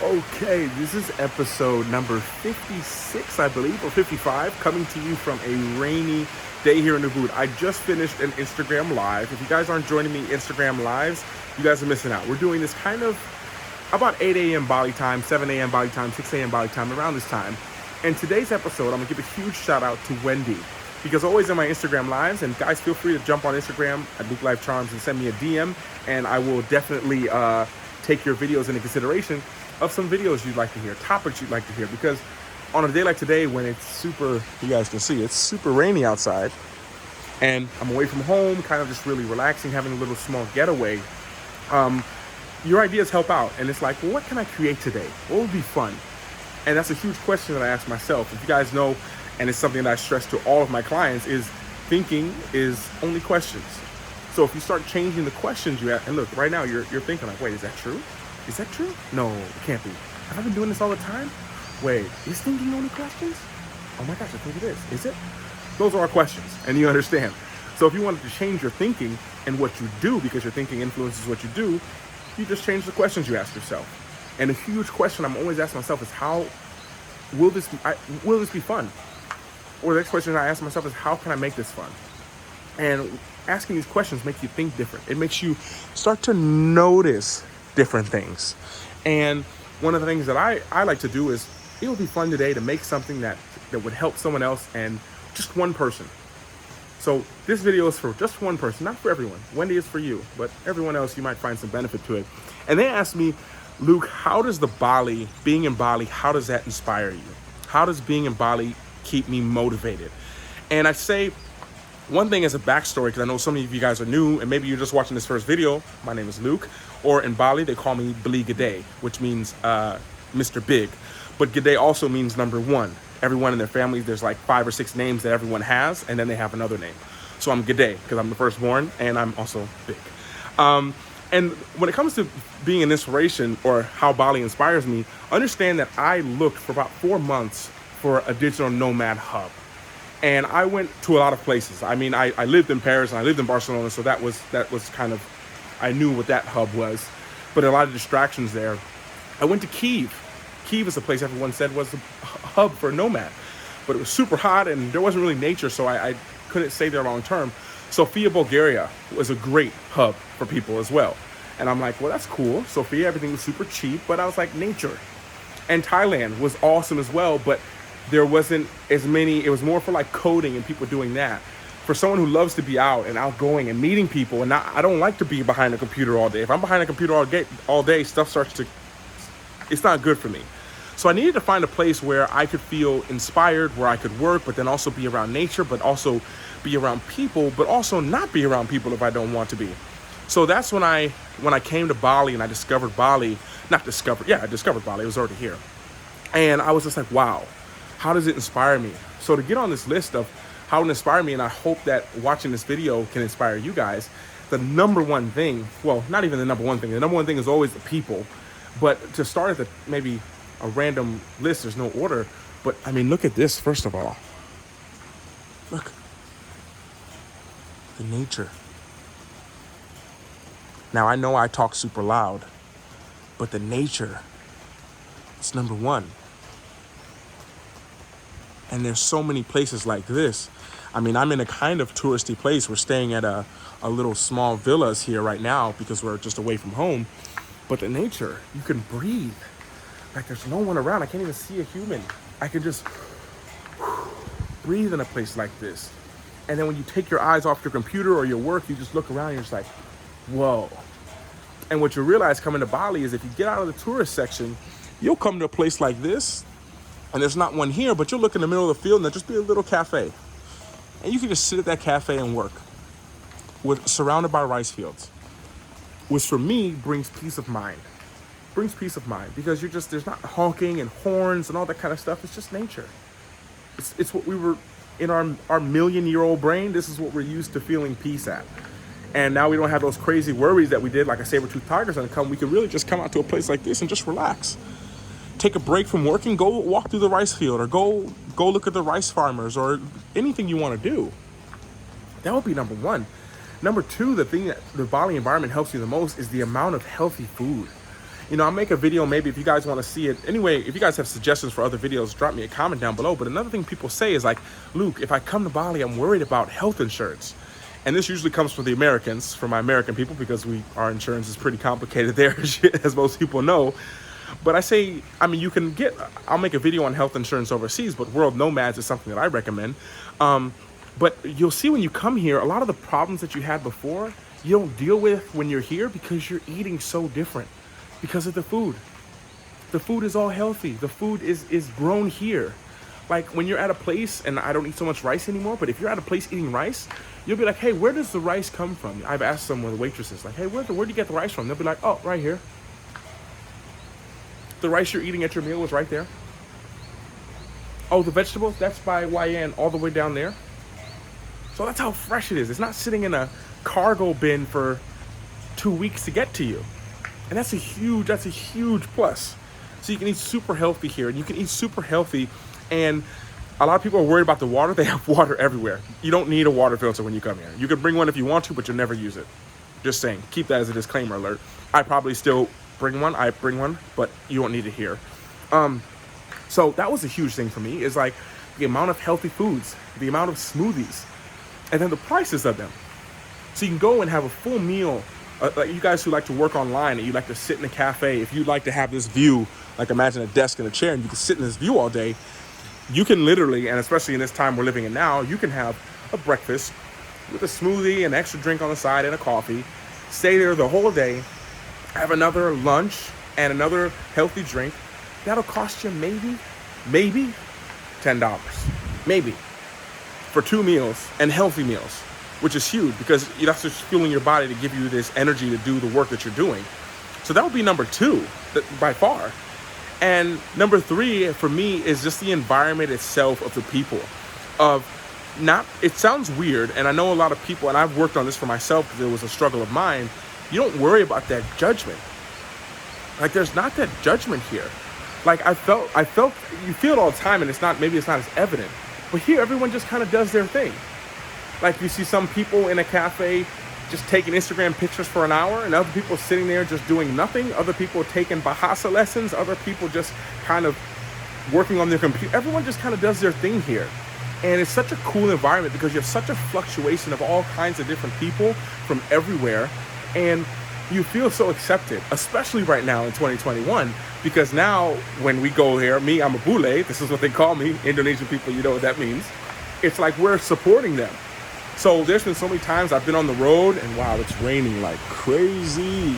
Okay, this is episode number 56, I believe, or 55, coming to you from a rainy day here in Ubud. I just finished an Instagram Live. If you guys aren't joining me Instagram Lives, you guys are missing out. We're doing this kind of about 8 a.m. Bali time, 7 a.m. Bali time, 6 a.m. Bali time, around this time. And today's episode, I'm going to give a huge shout out to Wendy. Because always in my Instagram Lives, and guys, feel free to jump on Instagram at Lukelifecharms and send me a DM, and I will definitely take your videos into consideration of some videos you'd like to hear, topics you'd like to hear, because on a day like today when it's super, you guys can see, it's super rainy outside, and I'm away from home, kind of just really relaxing, having a little small getaway, your ideas help out, and it's like, well, what can I create today? What would be fun? And that's a huge question that I ask myself. If you guys know, and it's something that I stress to all of my clients, is thinking is only questions. So if you start changing the questions you ask, and look, right now you're thinking like, wait, is that true? Is that true? No, it can't be. Have I been doing this all the time? Wait, is thinking only questions? Oh my gosh, I think it is. Is it? Those are our questions, and you understand. So if you wanted to change your thinking and what you do, because your thinking influences what you do, you just change the questions you ask yourself. And a huge question I'm always asking myself is, how will this be fun? Or the next question I ask myself is, how can I make this fun? And asking these questions makes you think different. It makes you start to notice different things. And one of the things that I like to do is, it would be fun today to make something that would help someone else, and just one person. So this video is for just one person, not for everyone. Wendy is for you, but everyone else, you might find some benefit to it. And they asked me, Luke, how does being in Bali, how does that inspire you? How does being in Bali keep me motivated? And I say, one thing as a backstory, because I know some of you guys are new, and maybe you're just watching this first video. My name is Luke, or in Bali, they call me Bali Gede, which means Mr. Big. But Gede also means number one. Everyone in their family, there's like 5 or 6 names that everyone has, and then they have another name. So I'm Gede, because I'm the firstborn, and I'm also big. And when it comes to being an inspiration, or how Bali inspires me, understand that I looked for about 4 months for a digital nomad hub. And I went to a lot of places. I mean, I lived in Paris and I lived in Barcelona, so that was kind of, I knew what that hub was. But a lot of distractions there. I went to Kyiv. Kyiv is a place everyone said was a hub for a nomad. But it was super hot and there wasn't really nature, so I couldn't stay there long term. Sofia, Bulgaria was a great hub for people as well. And I'm like, well, that's cool. Sofia, everything was super cheap, but I was like, nature. And Thailand was awesome as well, but there wasn't as many, it was more for like coding and people doing that. For someone who loves to be out and outgoing and meeting people, and I don't like to be behind a computer all day. If I'm behind a computer all day, stuff starts to, it's not good for me. So I needed to find a place where I could feel inspired, where I could work, but then also be around nature, but also be around people, but also not be around people if I don't want to be. So that's when I came to Bali and I discovered Bali, I discovered Bali, it was already here. And I was just like, wow, how does it inspire me? So to get on this list of how it inspired me, and I hope that watching this video can inspire you guys, the number one thing, well, not even the number one thing, the number one thing is always the people. But to start at maybe a random list, there's no order, but I mean, look at this, first of all. Look, the nature. Now, I know I talk super loud, but the nature, it's number one. And there's so many places like this. I mean, I'm in a kind of touristy place. We're staying at a little small villas here right now because we're just away from home. But the nature, you can breathe. Like there's no one around. I can't even see a human. I can just breathe in a place like this. And then when you take your eyes off your computer or your work, you just look around and you're just like, whoa. And what you realize coming to Bali is if you get out of the tourist section, you'll come to a place like this, and there's not one here, but you'll look in the middle of the field and there'll just be a little cafe. And you can just sit at that cafe and work, surrounded by rice fields, which for me brings peace of mind. Brings peace of mind because there's not honking and horns and all that kind of stuff. It's just nature. It's what we were, in our million-year-old brain, this is what we're used to feeling peace at. And now we don't have those crazy worries that we did like a saber-toothed tiger's gonna come. We can really just come out to a place like this and just relax. Take a break from work and go walk through the rice field, or go look at the rice farmers, or anything you want to do. That would be number one. Number two, the thing that the Bali environment helps you the most is the amount of healthy food. I'll make a video maybe if you guys want to see it. Anyway, if you guys have suggestions for other videos, drop me a comment down below. But another thing people say is like, Luke, if I come to Bali, I'm worried about health insurance. And this usually comes from the Americans, from my American people, because our insurance is pretty complicated there, as most people know. But I say, I'll make a video on health insurance overseas, but World Nomads is something that I recommend. But you'll see when you come here, a lot of the problems that you had before, you don't deal with when you're here because you're eating so different because of the food. The food is all healthy. The food is grown here. Like when you're at a place, and I don't eat so much rice anymore, but if you're at a place eating rice, you'll be like, hey, where does the rice come from? I've asked some of the waitresses, like, hey, where do you get the rice from? They'll be like, oh, right here. The rice you're eating at your meal was right there. Oh, the vegetables, that's by YN all the way down there. So that's how fresh it is. It's not sitting in a cargo bin for 2 weeks to get to you. And that's a huge plus. So you can eat super healthy here, and you can eat super healthy. And a lot of people are worried about the water. They have water everywhere. You don't need a water filter when you come here. You can bring one if you want to, but you'll never use it. Just saying, keep that as a disclaimer alert. I probably still bring one, but you don't need it here. So that was a huge thing for me, is like the amount of healthy foods, the amount of smoothies, and then the prices of them. So you can go and have a full meal. Like you guys who like to work online and you like to sit in a cafe, if you'd like to have this view, like imagine a desk and a chair and you can sit in this view all day, you can literally, and especially in this time we're living in now, you can have a breakfast with a smoothie, an extra drink on the side, and a coffee, stay there the whole day, have another lunch and another healthy drink. That'll cost you maybe $10, maybe, for 2 meals, and healthy meals, which is huge because that's just fueling your body to give you this energy to do the work that you're doing. So that would be number 2 by far. And number 3 for me is just the environment itself of the people. It sounds weird, and I know a lot of people, and I've worked on this for myself because it was a struggle of mine. You don't worry about that judgment. Like there's not that judgment here. Like I felt you feel it all the time, and maybe it's not as evident. But here everyone just kind of does their thing. Like you see some people in a cafe just taking Instagram pictures for an hour, and other people sitting there just doing nothing. Other people taking Bahasa lessons. Other people just kind of working on their computer. Everyone just kind of does their thing here. And it's such a cool environment because you have such a fluctuation of all kinds of different people from everywhere. And you feel so accepted, especially right now in 2021, because now when we go here, I'm a bule, this is what they call me, Indonesian people, you know what that means. It's like we're supporting them. So there's been so many times I've been on the road, and wow, it's raining like crazy.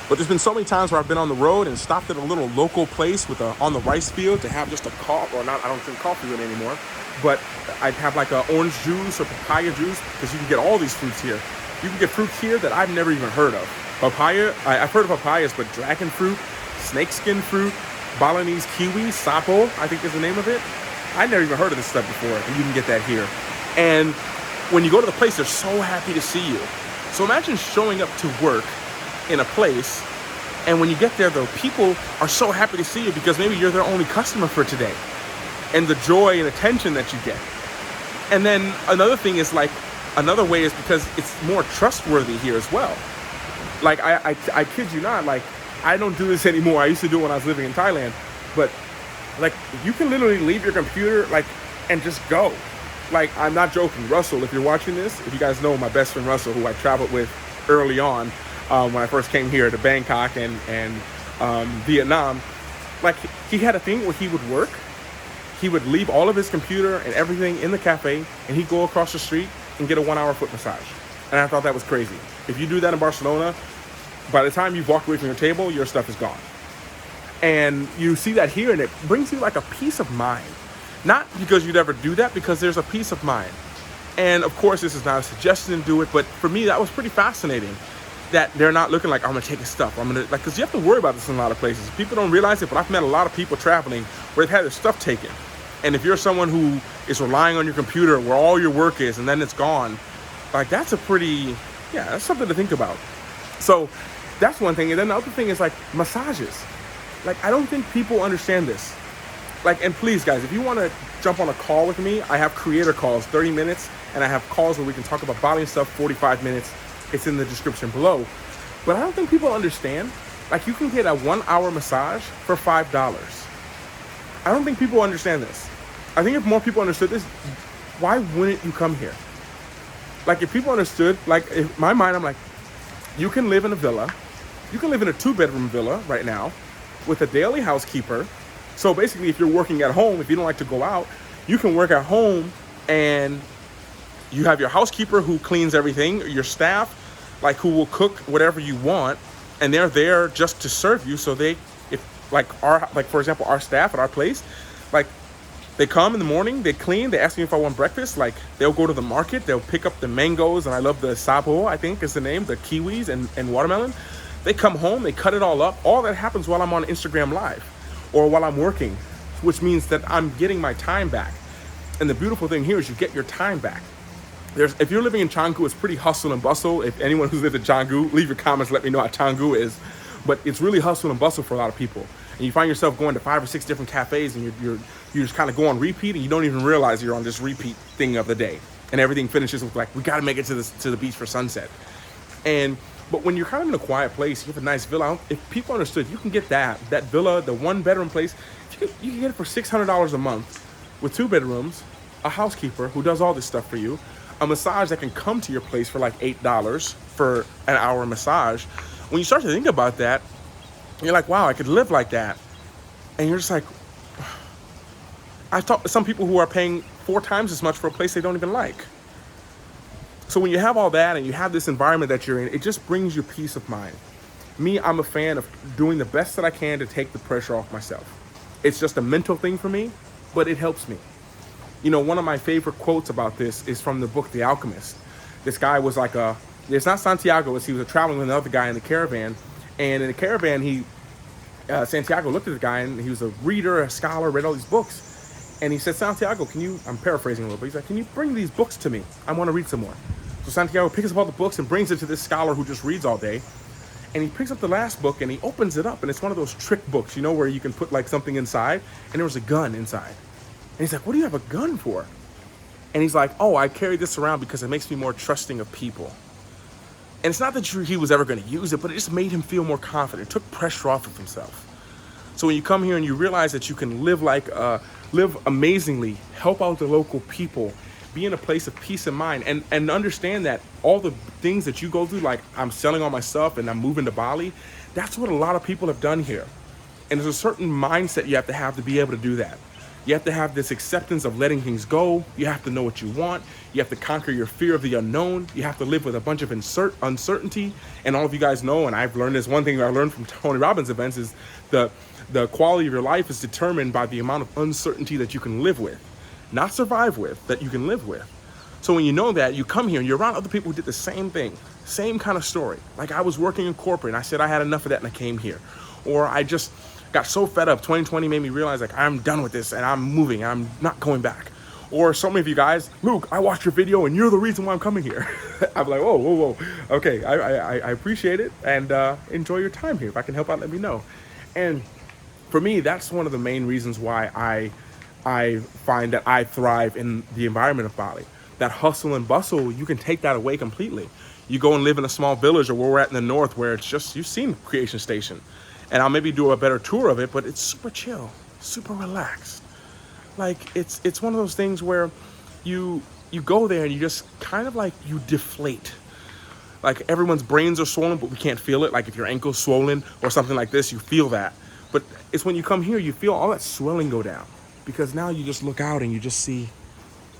But there's been so many times where I've been on the road and stopped at a little local place on the rice field to have just a coffee, or not, I don't drink coffee with it anymore, but I'd have like a orange juice or papaya juice, because you can get all these fruits here. You can get fruit here that I've never even heard of. Papaya, I've heard of papayas, but dragon fruit, snakeskin fruit, Balinese kiwi, sapo, I think is the name of it. I'd never even heard of this stuff before, and you can get that here. And when you go to the place, they're so happy to see you. So imagine showing up to work in a place, and when you get there, though, people are so happy to see you because maybe you're their only customer for today, and the joy and attention that you get. And then another thing is like, another way is because it's more trustworthy here as well. Like I kid you not, like I don't do this anymore. I used to do it when I was living in Thailand, but like you can literally leave your computer and just go. Like I'm not joking. Russell, if you're watching this, if you guys know my best friend Russell, who I traveled with early on when I first came here to Bangkok and Vietnam, like he had a thing where he would work. He would leave all of his computer and everything in the cafe, and he'd go across the street and get a 1-hour foot massage. And I thought that was crazy. If you do that in Barcelona, by the time you've walked away from your table, your stuff is gone. And you see that here, and it brings you like a peace of mind. Not because you'd ever do that, because there's a peace of mind. And of course, this is not a suggestion to do it, but for me, that was pretty fascinating. That they're not looking like, I'm gonna take his stuff. Because you have to worry about this in a lot of places. People don't realize it, but I've met a lot of people traveling where they've had their stuff taken. And if you're someone who is relying on your computer where all your work is and then it's gone, like that's that's something to think about. So that's one thing. And then the other thing is like massages. Like I don't think people understand this. Like, and please guys, if you want to jump on a call with me, I have creator calls, 30 minutes, and I have calls where we can talk about Bali and stuff, 45 minutes. It's in the description below. But I don't think people understand. Like, you can get a 1 hour massage for $5. I don't think people understand this. I think if more people understood this, why wouldn't you come here? Like, if people understood, like, in my mind, I'm like, you can live in a villa. You can live in a 2-bedroom villa right now with a daily housekeeper. So basically, if you're working at home, if you don't like to go out, you can work at home, and you have your housekeeper who cleans everything, your staff, like, who will cook whatever you want, and they're there just to serve you. So they, if like for example, our staff at our place, like, they come in the morning, they clean, they ask me if I want breakfast. Like, they'll go to the market, they'll pick up the mangoes, and I love the sabo, I think is the name, the kiwis and watermelon. They come home, they cut it all up. All that happens while I'm on Instagram Live or while I'm working, which means that I'm getting my time back. And the beautiful thing here is you get your time back. If you're living in Canggu, it's pretty hustle and bustle. If anyone who's lived in Canggu, leave your comments, let me know how Canggu is. But it's really hustle and bustle for a lot of people. And you find yourself going to 5 or 6 different cafes, and you just kind of go on repeat, and you don't even realize you're on this repeat thing of the day. And everything finishes with, like, we got to make it to the beach for sunset. But when you're kind of in a quiet place, you have a nice villa. If people understood, you can get that villa, the 1-bedroom place, you can get it for $600 a month with 2 bedrooms, a housekeeper who does all this stuff for you, a massage that can come to your place for like $8 for an hour massage. When you start to think about that, you're like, wow, I could live like that. And you're just like, I've talked to some people who are paying 4 times as much for a place they don't even like. So when you have all that and you have this environment that you're in, it just brings you peace of mind. Me, I'm a fan of doing the best that I can to take the pressure off myself. It's just a mental thing for me, but it helps me. You know, one of my favorite quotes about this is from the book The Alchemist. This guy was like it's not Santiago, he was traveling with another guy in the caravan. And in the caravan, Santiago looked at the guy, and he was a reader, a scholar, read all these books. And he said, Santiago, I'm paraphrasing a little bit, he's like, can you bring these books to me? I want to read some more. So Santiago picks up all the books and brings it to this scholar who just reads all day. And he picks up the last book and he opens it up, and it's one of those trick books, you know, where you can put like something inside, and there was a gun inside. And he's like, what do you have a gun for? And he's like, oh, I carry this around because it makes me more trusting of people. And it's not that he was ever going to use it, but it just made him feel more confident. It took pressure off of himself. So when you come here and you realize that you can live amazingly, help out the local people, be in a place of peace of mind, and understand that all the things that you go through, like I'm selling all my stuff and I'm moving to Bali, that's what a lot of people have done here. And there's a certain mindset you have to be able to do that. You have to have this acceptance of letting things go. You have to know what you want. You have to conquer your fear of the unknown. You have to live with a bunch of uncertainty. And all of you guys know, and I've learned this, one thing I learned from Tony Robbins events is the quality of your life is determined by the amount of uncertainty that you can live with, not survive with, that you can live with. So when you know that, you come here and you're around other people who did the same thing, same kind of story. Like, I was working in corporate and I said I had enough of that and I came here. Or I just got so fed up. 2020 made me realize, like, I'm done with this and I'm moving. I'm not going back. Or so many of you guys, Luke, I watched your video and you're the reason why I'm coming here. I'm like, whoa. Okay, I appreciate it, and enjoy your time here. If I can help out, let me know. And for me, that's one of the main reasons why I find that I thrive in the environment of Bali. That hustle and bustle, you can take that away completely. You go and live in a small village, or where we're at in the north, where it's just, you've seen Creation Station. And I'll maybe do a better tour of it, but it's super chill, super relaxed. Like, it's one of those things where you go there and you just kind of like, you deflate. Like, everyone's brains are swollen, but we can't feel it. Like, if your ankle's swollen or something like this, you feel that. But it's when you come here, you feel all that swelling go down, because now you just look out and you just see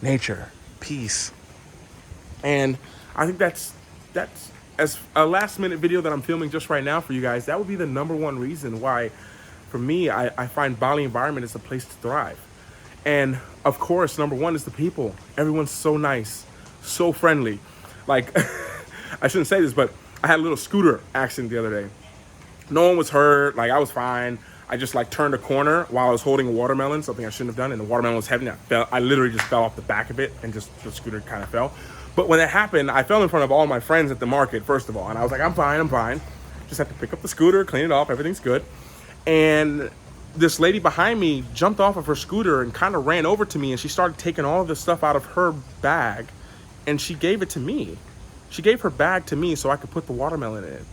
nature, peace. And I think that's as a last minute video that I'm filming just right now for you guys, that would be the #1 reason why, for me, I find Bali environment is a place to thrive. And of course, #1 is the people. Everyone's so nice, so friendly. Like, I shouldn't say this, but I had a little scooter accident the other day. No one was hurt, like, I was fine. I just like turned a corner while I was holding a watermelon, something I shouldn't have done, and the watermelon was heavy. I literally just fell off the back of it, and just the scooter kind of fell. But when that happened, I fell in front of all my friends at the market, first of all, and I was like, I'm fine. Just have to pick up the scooter, clean it off, everything's good. And this lady behind me jumped off of her scooter and kind of ran over to me, and she started taking all of the stuff out of her bag, and she gave it to me. She gave her bag to me so I could put the watermelon in it.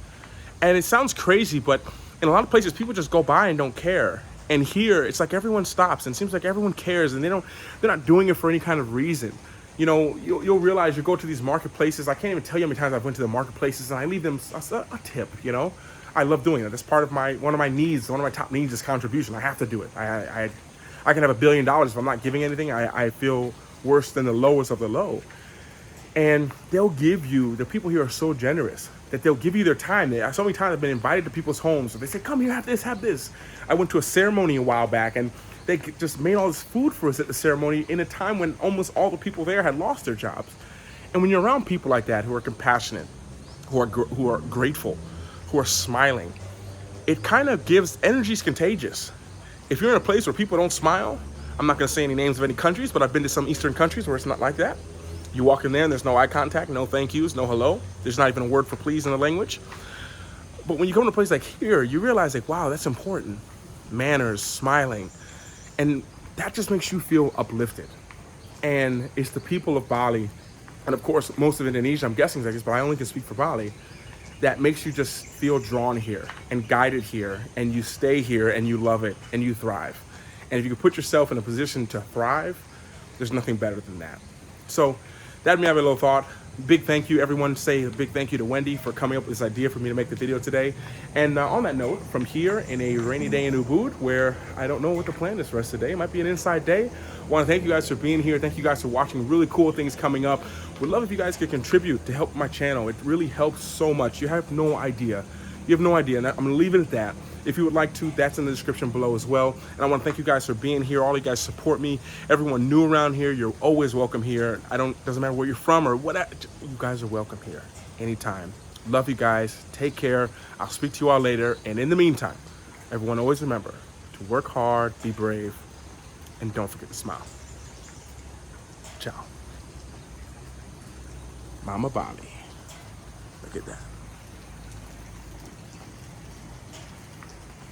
And it sounds crazy, but in a lot of places, people just go by and don't care. And here, it's like everyone stops, and it seems like everyone cares, and they're not doing it for any kind of reason. You know, you'll realize you go to these marketplaces. I can't even tell you how many times I've went to the marketplaces, and I leave them a tip. You know, I love doing that. That's part of one of my needs. One of my top needs is contribution. I have to do it. I can have $1 billion if I'm not giving anything. I feel worse than the lowest of the low. And they'll give you, the people here are so generous that they'll give you their time. So many times I've been invited to people's homes. So they say, come here, have this, have this. I went to a ceremony a while back, and they just made all this food for us at the ceremony in a time when almost all the people there had lost their jobs. And when you're around people like that who are compassionate, who are grateful, who are smiling, it kind of gives, energy's contagious. If you're in a place where people don't smile, I'm not going to say any names of any countries, but I've been to some Eastern countries where it's not like that. You walk in there and there's no eye contact, no thank yous, no hello. There's not even a word for please in the language. But when you come to a place like here, you realize like, wow, that's important. Manners, smiling. And that just makes you feel uplifted. And it's the people of Bali, and of course, most of Indonesia, I'm guessing like this, but I only can speak for Bali, that makes you just feel drawn here and guided here, and you stay here and you love it and you thrive. And if you can put yourself in a position to thrive, there's nothing better than that. So that made me have a little thought. Big thank you, everyone. Say a big thank you to Wendy for coming up with this idea for me to make the video today. And on that note, from here in a rainy day in Ubud, where I don't know what the plan is for us today, it might be an inside day. I want to thank you guys for being here. Thank you guys for watching. Really cool things coming up. Would love if you guys could contribute to help my channel. It really helps so much. You have no idea. You have no idea. And I'm going to leave it at that. If you would like to, that's in the description below as well. And I want to thank you guys for being here. All you guys support me. Everyone new around here, you're always welcome here. Doesn't matter where you're from or what, you guys are welcome here anytime. Love you guys. Take care. I'll speak to you all later. And in the meantime, everyone always remember to work hard, be brave, and don't forget to smile. Ciao. Mama Bali. Look at that.